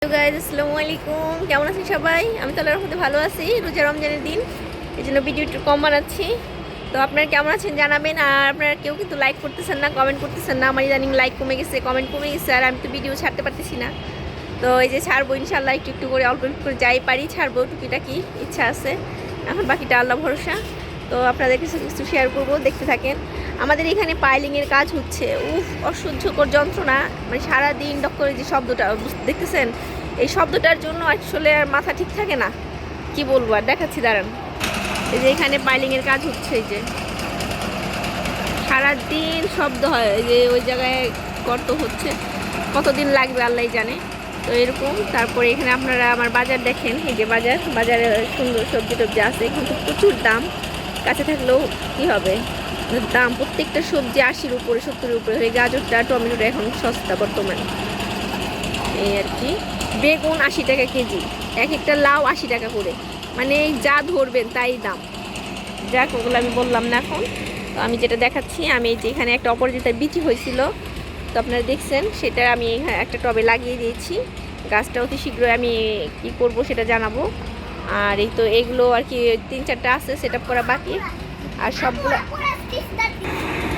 আসসালামু আলাইকুম, কেমন আছেন সবাই? আমি তো আল্লাহর রহমতে ভালো আছি। রোজা রমজানের দিন, এই জন্য ভিডিও একটু কম বানাচ্ছি। তো আপনারা কেমন আছেন জানাবেন। আর আপনারা কেউ কিন্তু লাইক করতেছেন না, কমেন্ট করতেছেন না। আমার ইদানিং লাইক কমে গেছে, কমেন্ট কমে গেছে, আর আমি তো ভিডিও ছাড়তে পারতেছি না। তো এই যে ছাড়বো ইনশাল্লাহ, একটু একটু করে অল্প একটু করে যাই পারি ছাড়বো, টুকিটাকি ইচ্ছা আছে। এখন বাকিটা আল্লাহ ভরসা। তো আপনাদের কিছু কিছু শেয়ার করবো, দেখতে থাকেন। আমাদের এখানে পাইলিংয়ের কাজ হচ্ছে, অসহ্যকর যন্ত্রণা। মানে সারাদিন ডক করে যে শব্দটা দেখতেছেন, এই শব্দটার জন্য আসলে আর মাথা ঠিক থাকে না। কি বলবো, আর দেখাচ্ছি দাঁড়ান। এই যে এখানে পাইলিংয়ের কাজ হচ্ছে, এই যে সারাদিন শব্দ হয়। এই যে ওই জায়গায় গর্ত হচ্ছে, কতদিন লাগবে আল্লাহ জানে। তো এরকম। তারপরে এখানে আপনারা আমার বাজার দেখেন, এই যে বাজারে সুন্দর সবজি টবজি আছে, কিন্তু প্রচুর দাম। কাছে থাকলেও কি হবে, দাম প্রত্যেকটা সবজি 80-র উপরে, 70-এর উপরে। এই গাজরটা, টমেটোটা এখন সস্তা বর্তমানে, এই আর কি। বেগুন 80 টাকা কেজি, এক একটা লাউ 80 টাকা করে। মানে যা ধরবেন তাই দাম। যাক, ওগুলো আমি বললাম না এখন। তো আমি যেটা দেখাচ্ছি, আমি এই যে এখানে একটা অপরাজিতার বিচি হয়েছিল, তো আপনারা দেখছেন, সেটা আমি একটা টবে লাগিয়ে দিয়েছি। গাছটা অতি শীঘ্রই আমি কি করব সেটা জানাবো। আর এই তো এগুলো আর কি 3-4টা আছে সেট আপ করা বাকি, আর সবগুলো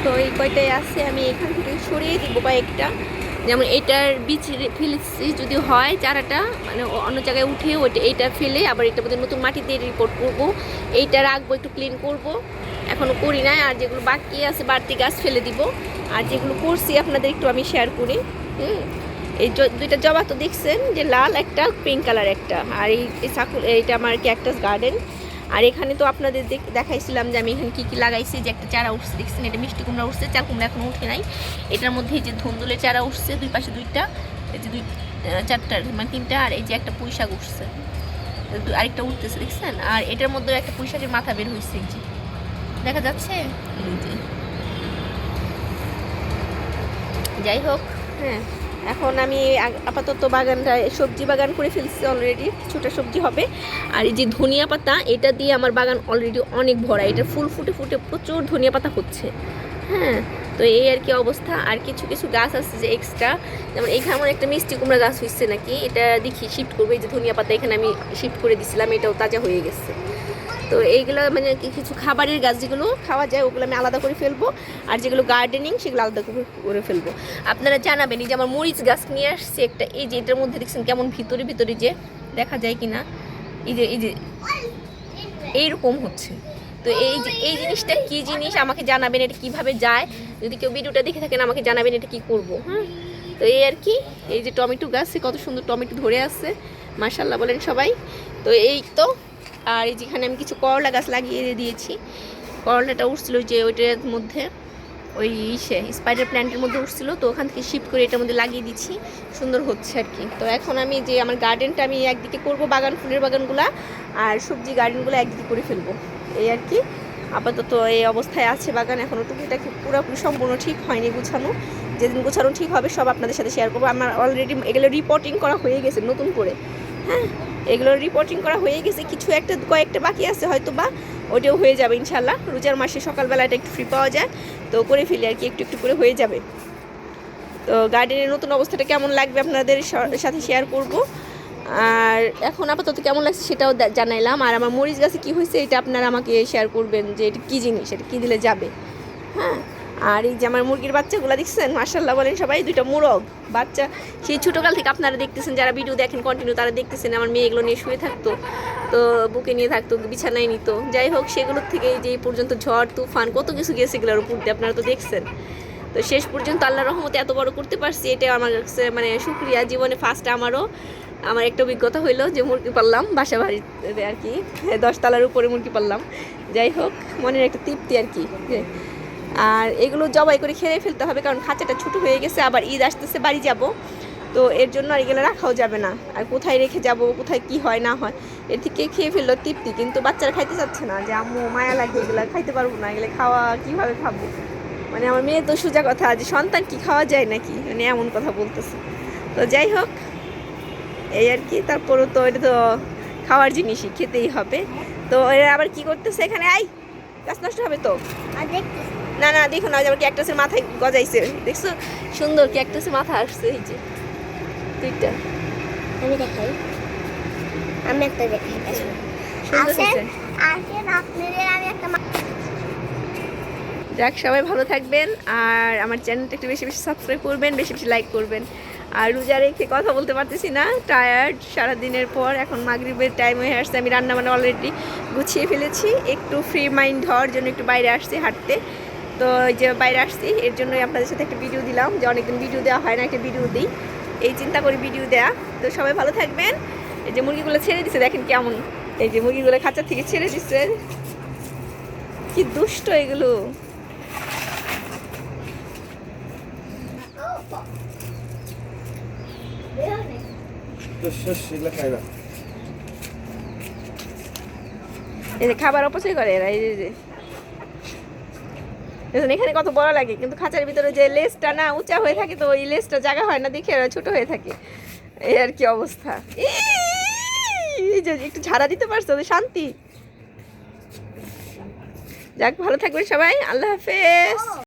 তো এই কয়টাই আছে। আমি এখান থেকে সরিয়ে দিব কয়েকটা। যেমন এটার বীজ ফেলেছি, যদি হয় চারাটা মানে অন্য জায়গায় উঠে এইটা ফেলে আবার এটার মধ্যে নতুন মাটি দিয়ে রিপোর্ট করব। এইটা রাখবো, একটু ক্লিন করব, এখনও করি নাই। আর যেগুলো বাকি আছে বাড়তি গাছ ফেলে দিব। আর যেগুলো করছি আপনাদের একটু আমি শেয়ার করি। এই দুইটা জবা তো দেখছেন, যে লাল একটা, পিঙ্ক কালার একটা। আর এই সাকুল, এইটা আমার ক্যাকটাস গার্ডেন। আর এখানে তো আপনাদের দেখাইছিলাম যে আমি এখানে কী কী লাগাইছি। যে একটা চারা উঠছে দেখছেন, এটা মিষ্টি কুমড়া উঠছে, চাল কুমড়া এখনও উঠে নাই। এটার মধ্যে এই যে ধুন্দুলের চারা উঠছে, দুই পাশে দুইটা, এই যে চারটা মানে 3টা। আর এই যে একটা পুঁই শাক উঠছে, আরেকটা উঠতেছে দেখছেন। আর এটার মধ্যে একটা পুঁই শাকের মাথা বের হয়েছে, এই যে দেখা যাচ্ছে। যাই হোক, হ্যাঁ, এখন আমি আপাতত বাগানটা সবজি বাগান করে ফেলছি অলরেডি, কিছুটা সবজি হবে। আর এই যে ধনিয়া পাতা, এটা দিয়ে আমার বাগান অলরেডি অনেক ভরা। এটা ফুল ফুটে ফুটে প্রচুর ধনিয়া পাতা হচ্ছে। হ্যাঁ, তো এই আর কি অবস্থা। আর কিছু কিছু গাছ আছে যে এক্সট্রা, যেমন এখানে আমার একটা মিষ্টি কুমড়া গাছ হচ্ছে নাকি, এটা দেখি শিফট করবো। এই যে ধনিয়া পাতা এখানে আমি শিফট করে দিছিলাম, এটাও তাজা হয়ে গেছে। তো এইগুলো মানে কিছু খাবারের গাছ যেগুলো খাওয়া যায় ওগুলো আমি আলাদা করে ফেলবো, আর যেগুলো গার্ডেনিং সেগুলো আলাদা করে ফেলবো। আপনারা জানাবেন। এই যে আমার মরিচ গাছ নিয়ে আসছে একটা, এই যে এটার মধ্যে দেখছেন কেমন ভিতরে ভিতরে যে দেখা যায় কি না, এই যে এইরকম হচ্ছে। তো এই জিনিসটা কি জিনিস আমাকে জানাবেন, এটা কিভাবে যায়। যদি কেউ ভিডিওটা দেখে থাকেন আমাকে জানাবেন এটা কি করব। হ্যাঁ, তো এই আর কি। এই যে টমেটো গাছে কত সুন্দর টমেটো ধরে আছে, মাশাআল্লাহ বলেন সবাই। তো এই তো। আর এই যেখানে আমি কিছু করলা গাছ লাগিয়ে দিয়েছি। করলাটা উঠছিল যে ওইটার মধ্যে, ওই স্পাইডার প্ল্যান্টের মধ্যে উঠছিল, তো ওখান থেকে শিফট করে এটার মধ্যে লাগিয়ে দিচ্ছি, সুন্দর হচ্ছে আর কি। তো এখন আমি যে আমার গার্ডেনটা আমি একদিকে করব, বাগান ফুলের বাগানগুলা আর সবজি গার্ডেনগুলো একদিকে করে ফেলবো, এই আর কি। আপাতত এই অবস্থায় আছে বাগান, এখনও টুকিটাকি পুরোপুরি সম্পূর্ণ ঠিক হয়নি গুছানো। যেদিন গোছানো ঠিক হবে সব আপনাদের সাথে শেয়ার করবো। আমার অলরেডি এগুলো রিপোর্টিং করা হয়ে গেছে নতুন করে। হ্যাঁ, এগুলো রিপোর্টিং করা হয়ে গেছে, কিছু কয়েকটা বাকি আছে হয়তো, বা ওইটাও হয়ে যাবে ইনশাল্লাহ। রোজার মাসে সকালবেলাটা একটু ফ্রি পাওয়া যায়, তো করে ফেলি আর কি, একটু একটু করে হয়ে যাবে। তো গার্ডেনের নতুন অবস্থাটা কেমন লাগবে আপনাদের সাথে শেয়ার করব। আর এখন আপাতত কেমন লাগছে সেটাও জানাইলাম। আর আমার মরিচ গাছে কী হয়েছে এটা আপনারা আমাকে শেয়ার করবেন, যে এটা কী জিনিস, এটা কী দিলে যাবে। হ্যাঁ, আর এই যে আমার মুরগির বাচ্চাগুলো দেখছেন, মাশাআল্লাহ বলেন সবাই, 2টা মোরগ বাচ্চা। সেই ছোটোকাল থেকে আপনারা দেখতেছেন, যারা ভিডিও দেখেন কন্টিনিউ, তারা দেখতেছেন আমার মেয়ে এগুলো নিয়ে শুয়ে থাকতো, তো বুকে নিয়ে থাকতো, বিছানায় নিত। যাই হোক, সেগুলোর থেকে যে এই পর্যন্ত ঝড় তুফান কত কিছু গিয়েছে এগুলোর উপর দিয়ে, আপনারা তো দেখছেন। তো শেষ পর্যন্ত আল্লাহর রহমতে এত বড় করতে পারছি, এটা আমার কাছে মানে শুকরিয়া। জীবনে ফার্স্ট আমার একটা অভিজ্ঞতা হইলো যে মুরগি পাললাম বাসা বাড়িতে আর কি, 10 তলার উপরে মুরগি পাললাম। যাই হোক, মনের একটা তৃপ্তি আর কি। আর এগুলো জবাই করে খেয়ে ফেলতে হবে, কারণ খাঁচাটা ছোটো হয়ে গেছে, আবার ঈদ আসতেছে, বাড়ি যাব, তো এর জন্য আর এগুলো রাখাও যাবে না। আর কোথায় রেখে যাব, কোথায় কি হয় না হয়, এর থেকে খেয়ে ফেললো তৃপ্তি। কিন্তু বাচ্চারা খাইতে চাচ্ছে না, যে আম্মু মায়া লাগে, এগুলো খাইতে পারবো না, এগুলো খাওয়া কীভাবে খাবো। মানে আমার মেয়ে তো সোজা কথা, যে সন্তান কি খাওয়া যায় নাকি, মানে এমন কথা বলতেছে। তো যাই হোক, এই আর কি। তারপরও তো এটা তো খাওয়ার জিনিসই, খেতেই হবে। তো এরা আবার কি করতেছে এখানে, গাছ নষ্ট হবে তো। না না, দেখো না, আবার ক্যাকটাসের মাথায় গজাইছে, দেখছো সুন্দর ক্যাকটাসের মাথা আসছে, এই যে 2টা। আমি দেখাই, আমি একটা দেখাই। সুন্দর আসেন হয়েছে। আসেন আপনাদের আমি একটা যাক, সবাই ভালো থাকবেন আর আমার চ্যানেলটা একটু বেশি বেশি সাবস্ক্রাইব করবেন, বেশি বেশি লাইক করবেন। আর রোজা রেখে কথা বলতে পারতেছি না, টায়ার্ড সারাদিনের পর। এখন মাগরিবের টাইম হয়ে আসছে, আমি রান্না বান্না অলরেডি গুছিয়ে ফেলেছি। একটু ফ্রি মাইন্ড হওয়ার জন্য একটু বাইরে আসছি হাঁটতে। তো এই যে বাইরে আসছি, এর জন্যই আপনাদের সাথে একটা ভিডিও দিলাম, যে অনেকদিন ভিডিও দেওয়া হয় না, একটা ভিডিও দিই, এই চিন্তা করি ভিডিও দেয়া। তো সবাই ভালো থাকবেন। এই যে মুরগিগুলো ছেড়ে দিচ্ছে, দেখেন কেমন, এই যে মুরগিগুলো খাঁচা থেকে ছেড়ে দিচ্ছে, কি দুষ্ট এগুলো। এই যে খাবার অপচয় করে এরা, এই যে দেখুন এখানে কত বড় লাগে, কিন্তু খাঁচার ভিতরে যে লেজটা না উঁচা হয়ে থাকে, তো ওই লেজটা জায়গা হয় না দেখে এরা ছোট হয়ে থাকে। এই আর কি অবস্থা। এই যে একটু ঝাড়া দিতে পারছো, ওদের শান্তি। যাক, ভালো থাকবেন সবাই, আল্লাহ হাফেজ।